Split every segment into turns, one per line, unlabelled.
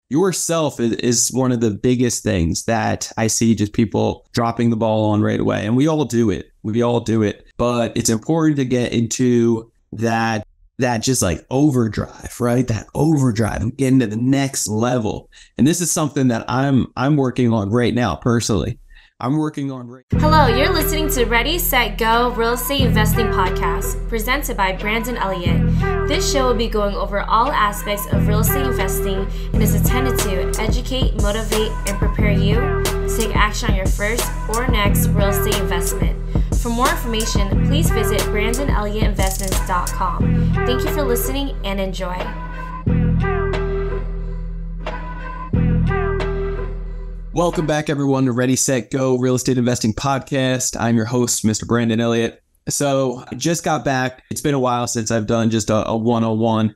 yourself is one of the biggest things that I see just people dropping the ball on right away. And we all do it. We all do it. But it's important to get into that just like overdrive, right? That overdrive, getting to the next level. And this is something that I'm working on right now personally.
Hello, you're listening to Ready, Set, Go Real Estate Investing Podcast, presented by Brandon Elliott. This show will be going over all aspects of real estate investing and is intended to educate, motivate, and prepare you to take action on your first or next real estate investment. For more information, please visit BrandonElliottInvestments.com. Thank you for listening and enjoy.
Welcome back, everyone, to Ready, Set, Go Real Estate Investing Podcast. I'm your host, Mr. Brandon Elliott. So I just got back. It's been a while since I've done just a one-on-one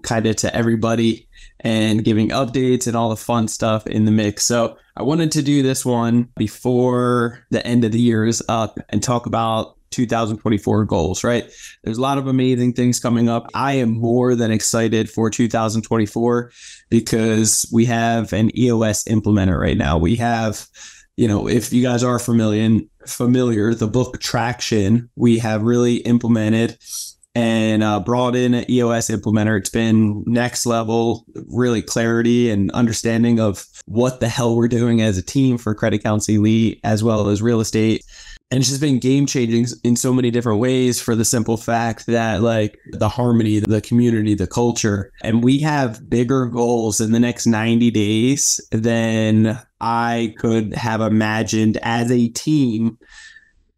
kind of to everybody and giving updates and all the fun stuff in the mix. So I wanted to do this one before the end of the year is up and talk about 2024 goals, right? There's a lot of amazing things coming up. I am more than excited for 2024 because we have an EOS implementer right now. We have, if you guys are familiar, the book Traction, we have really implemented and brought in an EOS implementer. It's been next level, really clarity and understanding of what the hell we're doing as a team for Credit Counsel Elite as well as real estate. And it's just been game changing in so many different ways for the simple fact that like the harmony, the community, the culture, and we have bigger goals in the next 90 days than I could have imagined as a team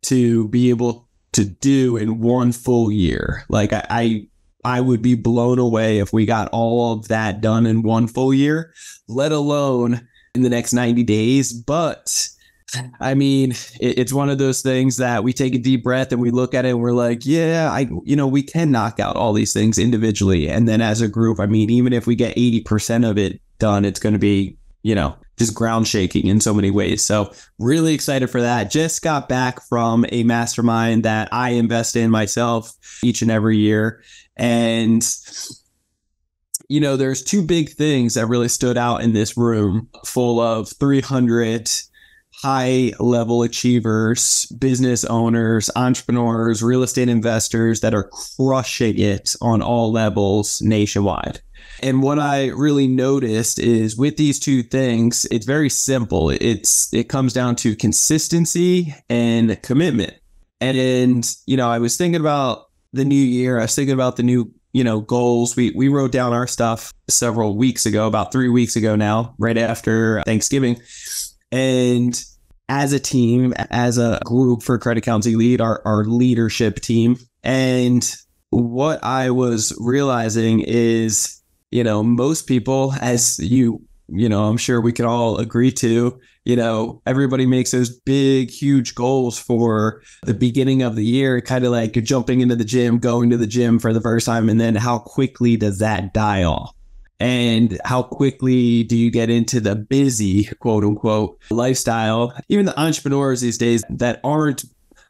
to be able to do in one full year. Like I would be blown away if we got all of that done in one full year, let alone in the next 90 days. But I mean, it's one of those things that we take a deep breath and we look at it and we're like, yeah, we can knock out all these things individually. And then as a group, I mean, even if we get 80% of it done, it's going to be, just ground shaking in so many ways. So really excited for that. Just got back from a mastermind that I invest in myself each and every year. And there's two big things that really stood out in this room full of 300 high-level achievers, business owners, entrepreneurs, real estate investors that are crushing it on all levels nationwide. And what I really noticed is with these two things, it's very simple. It comes down to consistency and commitment. And I was thinking about the new year. I was thinking about the new goals. We wrote down our stuff several weeks ago, about 3 weeks ago now, right after Thanksgiving. And as a team, as a group for Credit Counsel Elite, our leadership team. And what I was realizing is, most people, as I'm sure we can all agree to, everybody makes those big, huge goals for the beginning of the year, kind of like you're jumping into the gym, going to the gym for the first time. And then how quickly does that die off? And how quickly do you get into the busy, quote unquote, lifestyle? Even the entrepreneurs these days that aren't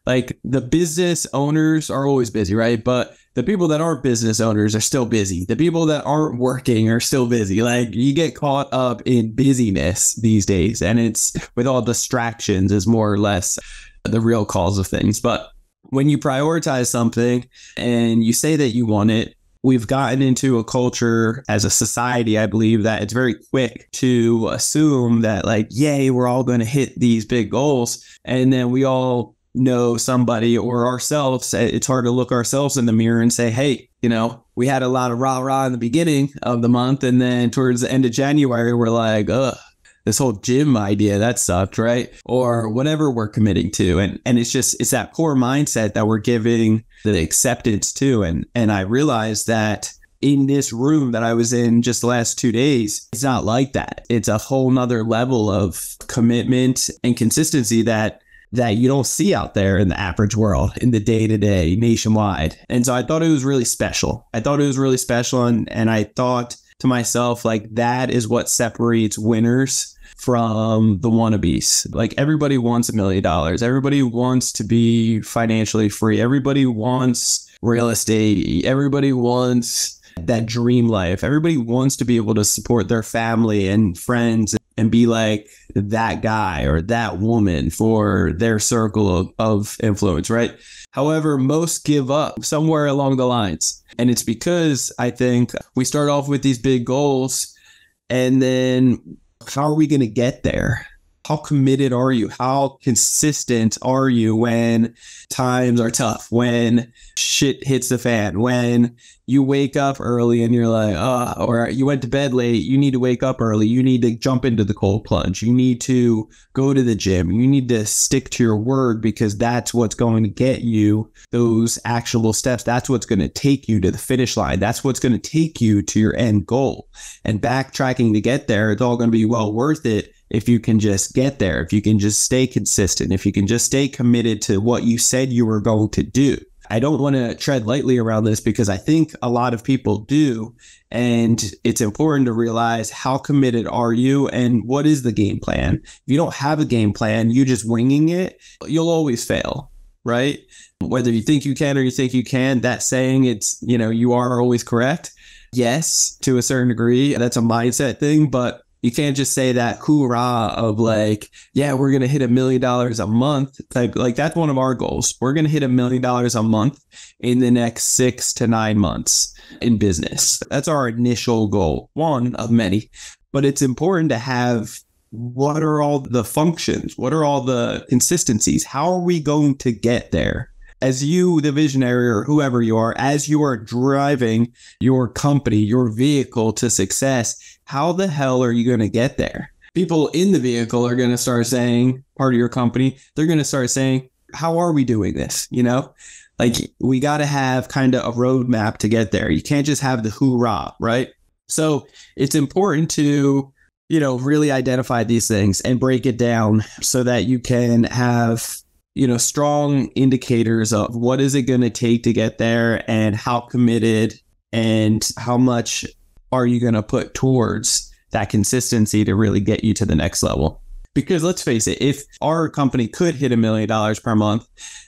like the business owners are always busy, right? But the people that aren't business owners are still busy. The people that aren't working are still busy. Like you get caught up in busyness these days. And it's with all distractions is more or less the real cause of things. But when you prioritize something and you say that you want it, we've gotten into a culture as a society, I believe, that it's very quick to assume that like, yay, we're all going to hit these big goals. And then we all know somebody or ourselves. It's hard to look ourselves in the mirror and say, hey, we had a lot of rah-rah in the beginning of the month. And then towards the end of January, we're like, ugh, this whole gym idea, that sucked, right? Or whatever we're committing to. And it's that poor mindset that we're giving the acceptance to. And I realized that in this room that I was in just the last 2 days, it's not like that. It's a whole nother level of commitment and consistency that you don't see out there in the average world, in the day-to-day, nationwide. And so I thought it was really special. And I thought to myself, like, that is what separates winners from the wannabes. Like everybody wants $1 million. Everybody wants to be financially free. Everybody wants real estate. Everybody wants that dream life. Everybody wants to be able to support their family and friends and be like that guy or that woman for their circle of influence, right? However, most give up somewhere along the lines. And it's because I think we start off with these big goals, and then how are we going to get there? How committed are you? How consistent are you when times are tough, when shit hits the fan, when you wake up early and you're like, or you went to bed late, you need to wake up early. You need to jump into the cold plunge. You need to go to the gym. You need to stick to your word, because that's what's going to get you those actionable steps. That's what's going to take you to the finish line. That's what's going to take you to your end goal. And backtracking to get there, it's all going to be well worth it if you can just get there, if you can just stay consistent, if you can just stay committed to what you said you were going to do. I don't want to tread lightly around this, because I think a lot of people do. And it's important to realize, how committed are you and what is the game plan? If you don't have a game plan, you just winging it, you'll always fail, right? Whether you think you can or you think you can, that saying, it's, you are always correct. Yes, to a certain degree, that's a mindset thing, but you can't just say that hoorah of like, yeah, we're going to hit $1 million a month. Like that's one of our goals. We're going to hit $1 million a month in the next 6 to 9 months in business. That's our initial goal, one of many. But it's important to have, what are all the functions? What are all the consistencies? How are we going to get there? As you, the visionary, or whoever you are, as you are driving your company, your vehicle to success, how the hell are you going to get there? People in the vehicle are going to start saying, part of your company, they're going to start saying, how are we doing this? Like we got to have kind of a roadmap to get there. You can't just have the hoorah, right? So it's important to, really identify these things and break it down so that you can have strong indicators of what is it going to take to get there, and how committed and how much are you going to put towards that consistency to really get you to the next level. Because let's face it, if our company could hit $1 million per month,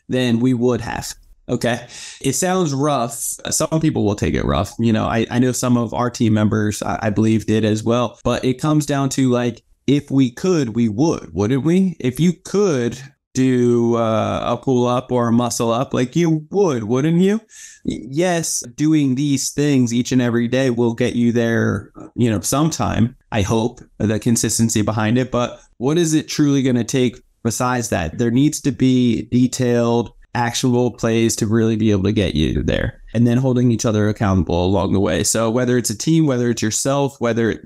then we would have. Okay. It sounds rough. Some people will take it rough. I know some of our team members, I believe, did as well. But it comes down to like, if we could, we would, wouldn't we? If you could do a pull up or a muscle up, like you would, wouldn't you? Yes, doing these things each and every day will get you there, sometime. I hope the consistency behind it. But what is it truly going to take besides that? There needs to be detailed, actionable plays to really be able to get you there, and then holding each other accountable along the way. So whether it's a team, whether it's yourself, whether,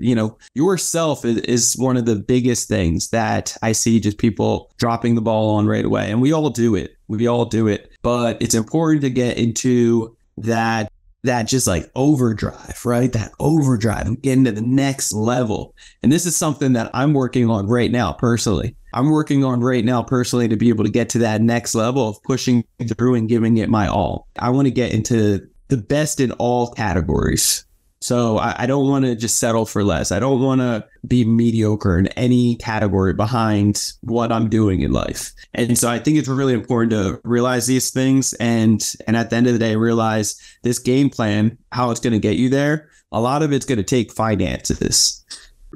yourself is one of the biggest things that I see just people dropping the ball on right away. And we all do it. But it's important to get into that just like overdrive, right? That overdrive and getting to the next level. And this is something that I'm working on right now personally. To be able to get to that next level of pushing through and giving it my all. I want to get into the best in all categories. So I don't want to just settle for less. I don't want to be mediocre in any category behind what I'm doing in life. And so I think it's really important to realize these things, and at the end of the day, realize this game plan, how it's going to get you there. A lot of it's going to take finances.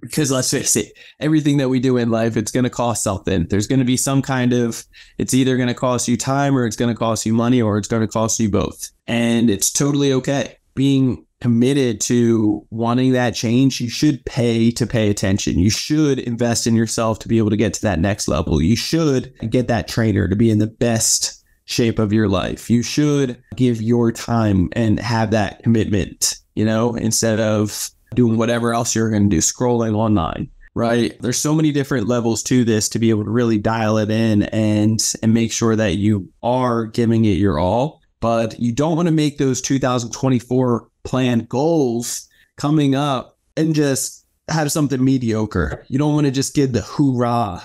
Because let's face it, everything that we do in life, it's going to cost something. There's going to be some kind of, it's either going to cost you time, or it's going to cost you money, or it's going to cost you both. And it's totally okay. Being committed to wanting that change, you should pay attention. You should invest in yourself to be able to get to that next level. You should get that trainer to be in the best shape of your life. You should give your time and have that commitment, instead of doing whatever else you're going to do, scrolling online, right? There's so many different levels to this to be able to really dial it in and make sure that you are giving it your all. But you don't want to make those 2024 planned goals coming up and just have something mediocre. You don't want to just get the hoorah,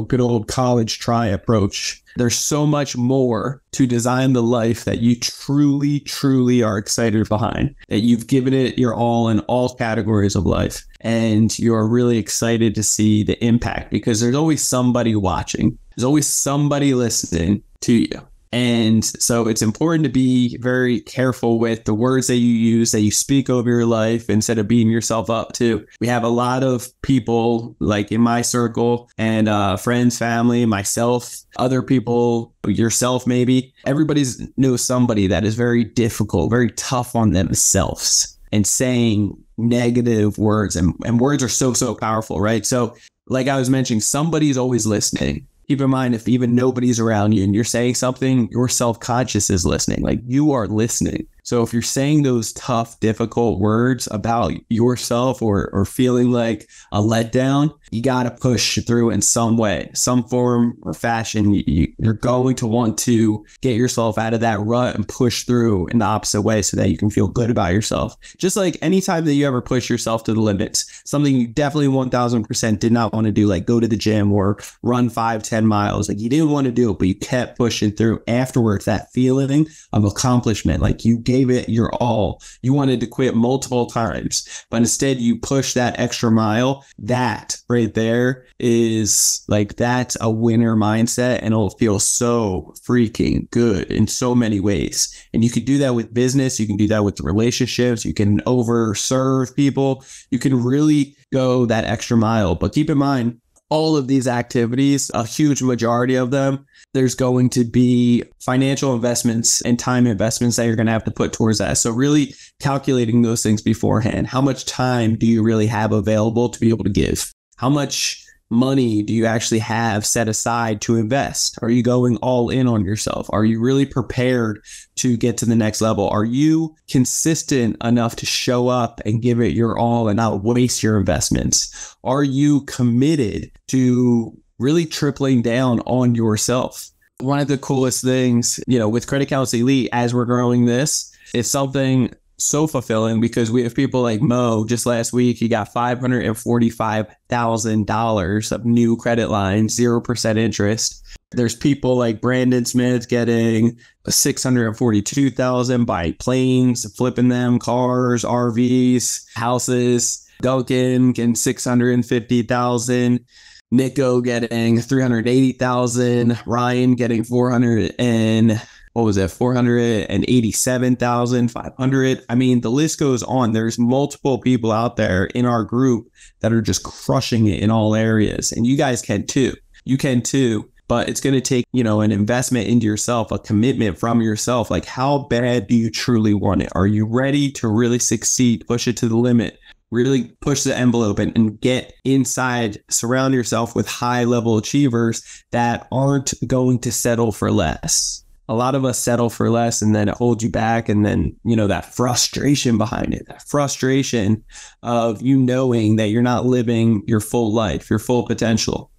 good old college try approach. There's so much more to design the life that you truly, truly are excited behind, that you've given it your all in all categories of life. And you're really excited to see the impact, because there's always somebody watching. There's always somebody listening to you. And so it's important to be very careful with the words that you use, that you speak over your life instead of beating yourself up too. We have a lot of people like in my circle and friends, family, myself, other people, yourself maybe. Everybody knows somebody that is very difficult, very tough on themselves and saying negative words. And words are so powerful, right? So like I was mentioning, somebody's always listening. Keep in mind, if even nobody's around you and you're saying something, your self-conscious is listening. Like you are listening. So if you're saying those tough, difficult words about yourself or feeling like a letdown, you got to push through in some way, some form or fashion. You're going to want to get yourself out of that rut and push through in the opposite way so that you can feel good about yourself. Just like anytime that you ever push yourself to the limits, something you definitely 1000% did not want to do, like go to the gym or run 5-10 miles. Like you didn't want to do it, but you kept pushing through. Afterwards, that feeling of accomplishment, like you gave it your all. You wanted to quit multiple times, but instead you push that extra mile. That right there is like, that's a winner mindset, and it'll feel so freaking good in so many ways. And you can do that with business. You can do that with relationships. You can overserve people. You can really go that extra mile. But keep in mind, all of these activities, a huge majority of them, there's going to be financial investments and time investments that you're going to have to put towards that. So really calculating those things beforehand. How much time do you really have available to be able to give? How much money do you actually have set aside to invest? Are you going all in on yourself? Are you really prepared to get to the next level? Are you consistent enough to show up and give it your all and not waste your investments? Are you committed to really tripling down on yourself? One of the coolest things, with Credit Counts Elite, as we're growing this, is something so fulfilling because we have people like Mo. Just last week, he got $545,000 of new credit lines, 0% interest. There's people like Brandon Smith getting $642,000 by planes, flipping them, cars, RVs, houses. Duncan getting $650,000. Nico getting $380,000. Ryan getting $487,500. I mean, the list goes on. There's multiple people out there in our group that are just crushing it in all areas. And you guys can too. You can too. But it's going to take, an investment into yourself, a commitment from yourself. Like, how bad do you truly want it? Are you ready to really succeed? Push it to the limit. Really push the envelope and get inside, surround yourself with high level achievers that aren't going to settle for less. A lot of us settle for less and then it holds you back. And then, that frustration behind it, that frustration of knowing that you're not living your full life, your full potential,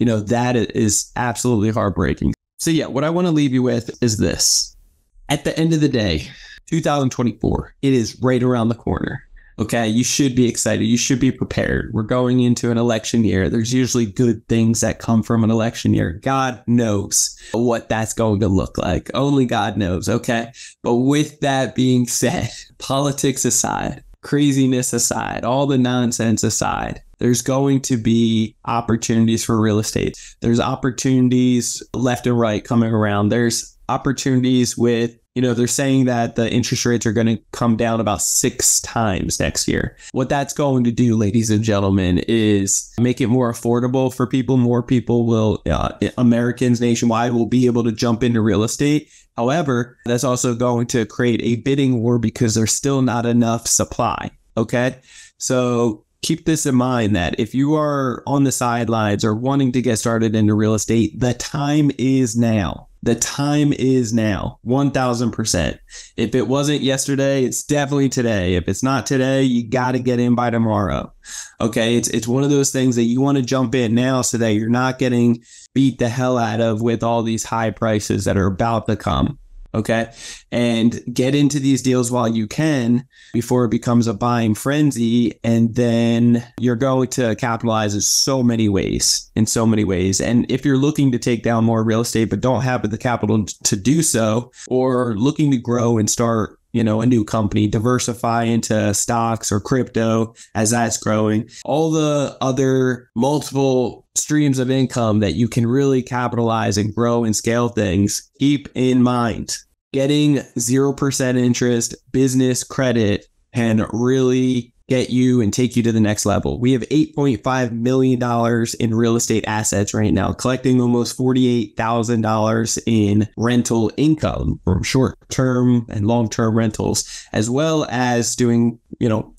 that is absolutely heartbreaking. So yeah, what I want to leave you with is this. At the end of the day, 2024, it is right around the corner. Okay, you should be excited. You should be prepared. We're going into an election year. There's usually good things that come from an election year. God knows what that's going to look like. Only God knows, okay? But with that being said, politics aside, craziness aside, all the nonsense aside, there's going to be opportunities for real estate. There's opportunities left and right coming around. There's opportunities with they're saying that the interest rates are going to come down about 6 times next year. What that's going to do, ladies and gentlemen, is make it more affordable for people. More people will, Americans nationwide will be able to jump into real estate. However, that's also going to create a bidding war because there's still not enough supply. Okay. So keep this in mind that if you are on the sidelines or wanting to get started into real estate, the time is now. The time is now, 1000%. If it wasn't yesterday, it's definitely today. If it's not today, you got to get in by tomorrow. Okay, it's one of those things that you want to jump in now so that you're not getting beat the hell out of with all these high prices that are about to come. Okay, and get into these deals while you can before it becomes a buying frenzy. And then you're going to capitalize in so many ways. And if you're looking to take down more real estate, but don't have the capital to do so, or looking to grow and start a new company, diversify into stocks or crypto as that's growing. All the other multiple streams of income that you can really capitalize and grow and scale things, keep in mind, getting 0% interest business credit can really get you and take you to the next level. We have $8.5 million in real estate assets right now, collecting almost $48,000 in rental income from short-term and long-term rentals, as well as doing,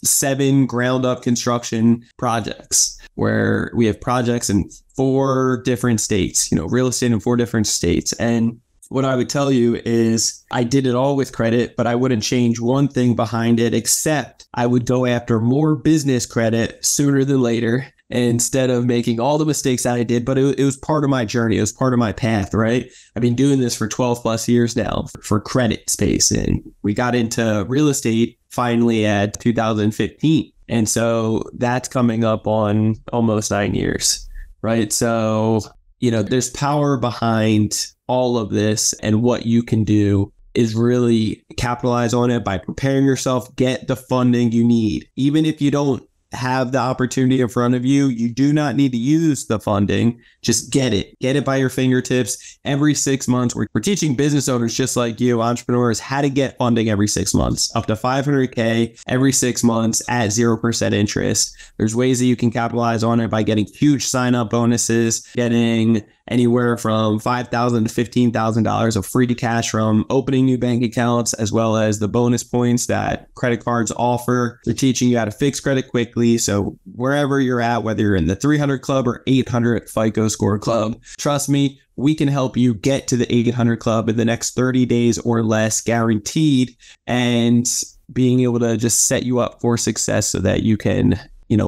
7 ground-up construction projects where we have projects in 4 different states, real estate in 4 different states. And what I would tell you is I did it all with credit, but I wouldn't change one thing behind it, except I would go after more business credit sooner than later instead of making all the mistakes that I did. But it was part of my journey. It was part of my path, right? I've been doing this for 12 plus years now for credit space. And we got into real estate finally at 2015. And so that's coming up on almost 9 years, right? So, there's power behind all of this, and what you can do is really capitalize on it by preparing yourself, get the funding you need. Even if you don't have the opportunity in front of you, you do not need to use the funding. Just get it by your fingertips. Every 6 months, we're teaching business owners just like you, entrepreneurs, how to get funding every 6 months, up to $500K every 6 months at 0% interest. There's ways that you can capitalize on it by getting huge sign-up bonuses, getting anywhere from $5,000 to $15,000 of free cash from opening new bank accounts, as well as the bonus points that credit cards offer. They're teaching you how to fix credit quickly. So wherever you're at, whether you're in the 300 club or 800 FICO score club, trust me, we can help you get to the 800 club in the next 30 days or less, guaranteed, and being able to just set you up for success so that you can,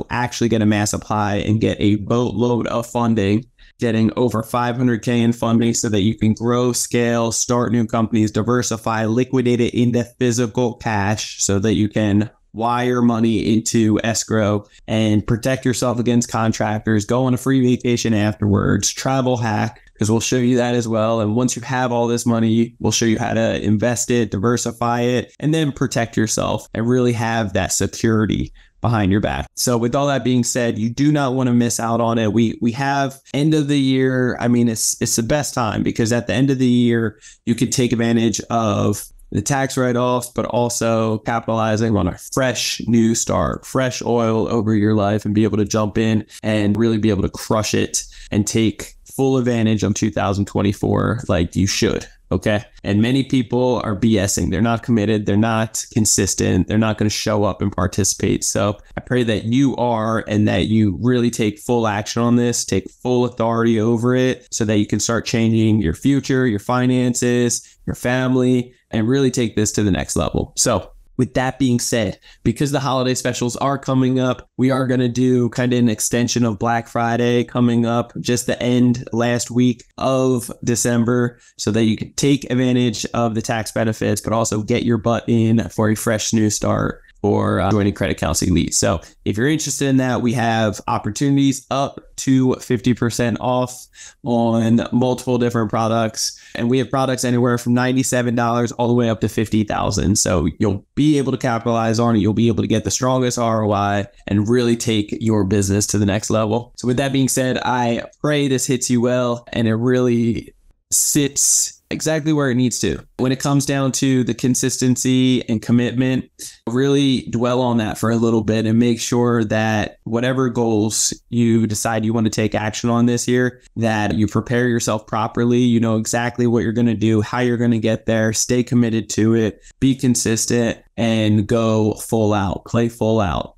actually get a massive high and get a boatload of funding, getting over $500K in funding so that you can grow, scale, start new companies, diversify, liquidate it into physical cash so that you can wire money into escrow and protect yourself against contractors, go on a free vacation afterwards, travel hack, because we'll show you that as well. And once you have all this money, we'll show you how to invest it, diversify it, and then protect yourself and really have that security behind your back. So with all that being said, you do not want to miss out on it. We have end of the year. I mean, it's the best time because at the end of the year, you could take advantage of the tax write-offs, but also capitalizing on a fresh new start, fresh oil over your life, and be able to jump in and really be able to crush it and take full advantage of 2024 like you should. Okay. And many people are BSing. They're not committed. They're not consistent. They're not going to show up and participate. So I pray that you are, and that you really take full action on this, take full authority over it so that you can start changing your future, your finances, your family, and really take this to the next level. So with that being said, because the holiday specials are coming up, we are going to do kind of an extension of Black Friday coming up just the end last week of December so that you can take advantage of the tax benefits, but also get your butt in for a fresh new start for joining Credit Counsel Elite. So if you're interested in that, we have opportunities up to 50% off on multiple different products. And we have products anywhere from $97 all the way up to $50,000. So you'll be able to capitalize on it. You'll be able to get the strongest ROI and really take your business to the next level. So with that being said, I pray this hits you well and it really sits exactly where it needs to. When it comes down to the consistency and commitment, really dwell on that for a little bit and make sure that whatever goals you decide you want to take action on this year, that you prepare yourself properly. You know exactly what you're going to do, how you're going to get there, stay committed to it, be consistent, and go full out, play full out,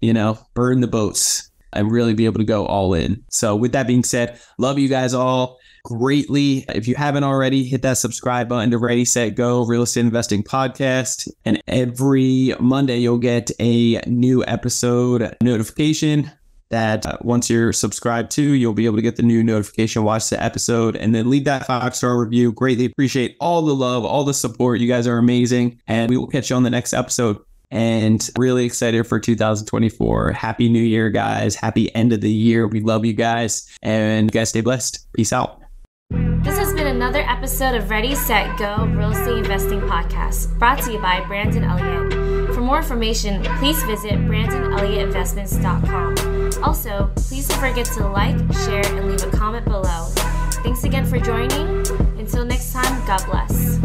burn the boats and really be able to go all in. So with that being said, love you guys all greatly. If you haven't already, hit that subscribe button to Ready, Set, Go Real Estate Investing Podcast. And every Monday, you'll get a new episode notification that once you're subscribed to, you'll be able to get the new notification, watch the episode, and then leave that 5-star review. Greatly appreciate all the love, all the support. You guys are amazing. And we will catch you on the next episode. And really excited for 2024. Happy New Year, guys. Happy end of the year. We love you guys. And you guys stay blessed. Peace out.
This has been another another episode of Ready, Set, Go Real Estate Investing Podcast, brought to you by Brandon Elliott. For more information, please visit BrandonElliottInvestments.com. Also, please don't forget to like, share, and leave a comment below. Thanks again for joining. Until next time, God bless.